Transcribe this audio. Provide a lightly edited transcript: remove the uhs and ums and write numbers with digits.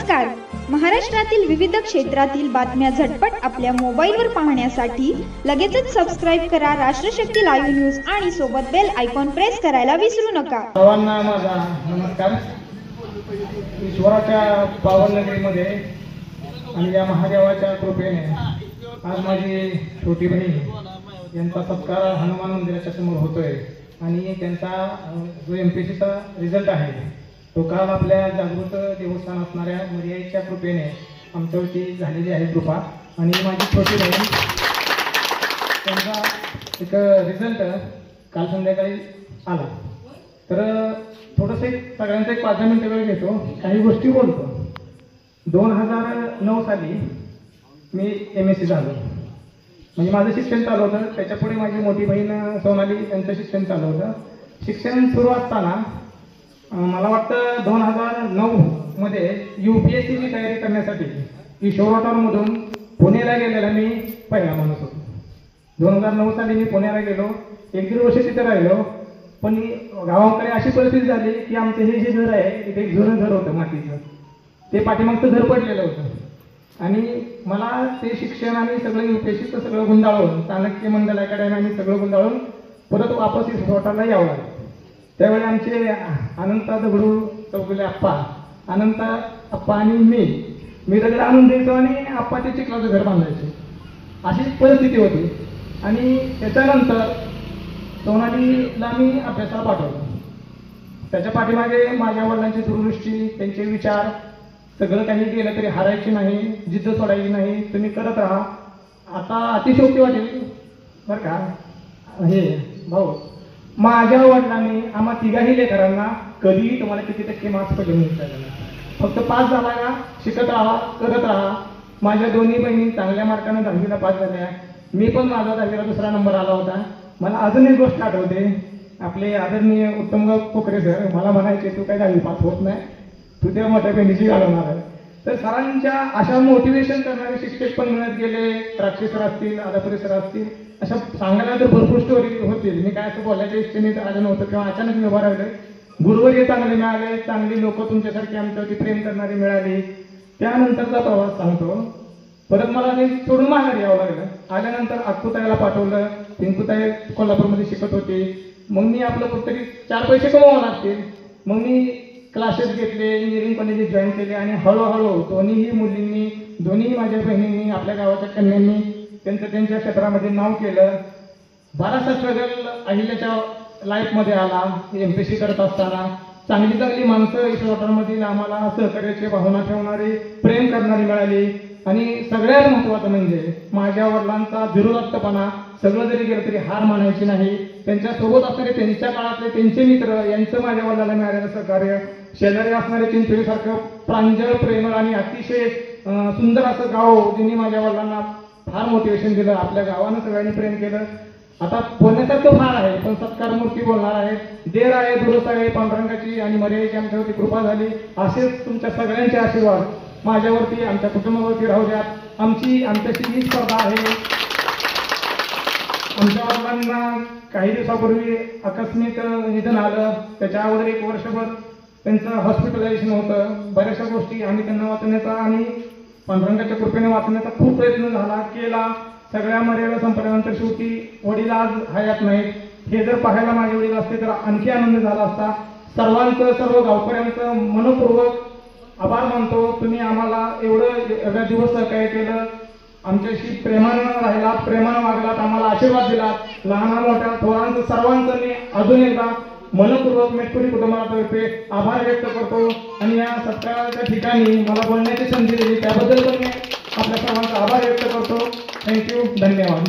नमस्कार. महाराष्ट्रातील विविध क्षेत्रातील बातम्या झटपट आपल्या मोबाईलवर पाहण्यासाठी लगेचच सबस्क्राइब करा राष्ट्रशक्ती लाईव्ह न्यूज आणि सोबत बेल आयकॉन प्रेस करायला विसरू नका. सर्वांना माझा नमस्कार. ईश्वराच्या पावननगरीमध्ये आणि या महादेवाच्या कृपेने आज माझी छोटी बहीण यांचा सत्कार हनुमान मंदिराच्या समोर होतोय आणि त्यांचा जो MPSCचा रिझल्ट आहे तो काल आपल्या जागृत देवस्थान असणाऱ्या मर्यादेच्या कृपेने आमच्यावरती झालेली आहे कृपा. आणि माझी छोटी बहीण त्यांचा एक रिझल्ट काल संध्याकाळी आला. तर थोडंसं सगळ्यांचा एक 5 मिनिटं वेळ घेतो, काही गोष्टी बोलतो. 2009 साली मी MSc झालो, म्हणजे माझं शिक्षण चालू होतं. त्याच्यापुढे माझी मोठी बहीण सोनाली यांचं शिक्षण चालू होतं. शिक्षण सुरू असताना मला वाटतं 2009 मध्ये UPSCची तयारी करण्यासाठी ईश्वरवाटारमधून पुण्याला गेलेला मी पहिला माणूस होतो. 2009 साली मी पुण्याला गेलो, 1-1.5 वर्ष तिथे राहिलो. पण गावाकडे अशी परिस्थिती झाली की आमचं हे जे घर आहे इथे एक जुनं घर होतं मातीचं, ते पाठीमागचं घर पडलेलं होतं. आणि मला ते शिक्षण आणि सगळं UPSCचं सगळं गुंडाळून चाणक्य मंडल अकॅडमी आणि सगळं गुंडाळून परत वापस ईश्वरवाटारला यावं लागलं. त्यावेळी आमचे अनंता दगडू चौगुले आप्पा, अनंता आप्पा आणि मी दगड आणून द्यायचो आणि आप्पा ते चिखलाचं घर बांधायचे, अशी परिस्थिती होती. आणि त्याच्यानंतर सोनालीला मी अभ्यासाला पाठवलं. त्याच्या पाठीमागे माझ्या वडिलांची दूरदृष्टी, त्यांचे विचार, सगळं काही गेलं तरी हारायची नाही, जिद्द सोडायची नाही, तुम्ही करत राहा. आता अतिशयोक्ती वाटेल बरं का, हे भाऊ, माझ्या वडिलांनी आम्हा तिघाही लेकरांना कधीही तुम्हाला किती टक्के मार्क्स पडले म्हणून विचारलं नाही. फक्त पास झाला का शिकत राहा, करत राहा. माझ्या दोन्ही बहिणी चांगल्या मार्काने 10वीला पास झाल्या. मी पण माझा 10वीला 2रा नंबर आला होता. मला अजून एक गोष्ट आठवते, आपले आदरणीय उत्तमराव कोकरे सर मला म्हणायचे, तू काय 10वी पास होत नाही, तू त्या मोठ्या बहिणीची घालवणार आहे. तर सरांच्या अशा मोटिवेशन करणारे शिक्षक पण मिळत गेले. राक्षी सर असतील, आदापुरे सर असतील, अशा सांगायला तर भरपूर स्टोरी होतील. मी काय असं बोलायच्या इच्छेने आलं नव्हतं किंवा अचानक मी उभा राहिले. गुरुवर्य चांगले मिळाले, चांगली लोक तुमच्यासारखी आमच्यावरती प्रेम करणारी मिळाली. त्यानंतरचा प्रवास सांगतो. परत मला ते सोडून माघारी यावं लागलं. आल्यानंतर अक्कूताईला पाठवलं. पिंकूताई कोल्हापूरमध्ये शिकत होती. मग मी आपलं कुठेतरी 4 पैसे कमवावं लागतील. मग मी क्लासेस घेतले, इंजिनिअरिंग कॉलेजेस जॉईन केले आणि हळूहळू दोन्हीही मुलींनी, दोन्ही माझ्या बहिणींनी, आपल्या गावाच्या कन्यांनी त्यांच्या क्षेत्रामध्ये नाव केलं. बराचसा स्ट्रगल अहिल्याच्या लाईफमध्ये आला. MPSC करत असताना चांगली माणसं ईश्वरवाटारमधील आम्हाला सहकार्याची भावना ठेवणारी, प्रेम करणारी मिळाली. आणि सगळ्यात महत्त्वाचं म्हणजे माझ्या वडिलांचा धीरोदात्तपणा. सगळं जरी गेलं तरी हार मानायची नाही. त्यांच्यासोबत असणारे त्यांच्या काळातले त्यांचे मित्र यांचं माझ्या वडिलांना मिळालेलं सहकार्य, शेजारी असणारे चिंचोलीसारखं प्रांजळ, प्रेमळ आणि अतिशय सुंदर असं गाव ज्यांनी माझ्या वडिलांना फार मोटिवेशन दिलं. आपल्या गावानं सगळ्यांनी प्रेम केलं. आता बोलण्यासारखं फार आहे, पण सत्कार मूर्ती बोलणार आहेत. देर आहे, दुरुस्त आहे, पांडुरंगाची आणि मर्यादेची आमच्यावरती कृपा झाली. असेच तुमच्या सगळ्यांचे आशीर्वाद माझ्यावरती, आमच्या कुटुंबावरती राहू द्यात. आमच्याशी ही स्पर्धा आहे. आमच्या वडिलांना काही दिवसापूर्वी आकस्मिक निधन आलं. त्याच्या अगोदर 1 वर्षभर त्यांचं हॉस्पिटलायझेशन होतं. बऱ्याचशा गोष्टी आम्ही त्यांना वाचवण्याचा आणि पांडुरंगाच्या कृपेने वाचण्याचा खूप प्रयत्न केला. सगळ्या मर्यादा संपल्यानंतर शेवटी वडील आज हयात नाहीत. हे जर पाहायला माझे वडील असते तर आणखी आनंद झाला असता. सर्वांचं, सर्व गावकऱ्यांचं मनपूर्वक आभार मानतो. तुम्ही आम्हाला एवढ्या दिवस सहकार्य केलं, आमच्याशी प्रेमानं राहिलात, प्रेमानं वागलात, आम्हाला आशीर्वाद दिलात. लहान मोठ्या थोरांचं सर्वांचं मी अजून एकदा मनपूर्वक मेटकुरी कुटुंबातर्फे आभार व्यक्त करतो. आणि या सत्काराच्या ठिकाणी मला बोलण्याची संधी दिली त्याबद्दल पण मी आपल्या सर्वांचा आभार व्यक्त करतो. थँक्यू, धन्यवाद.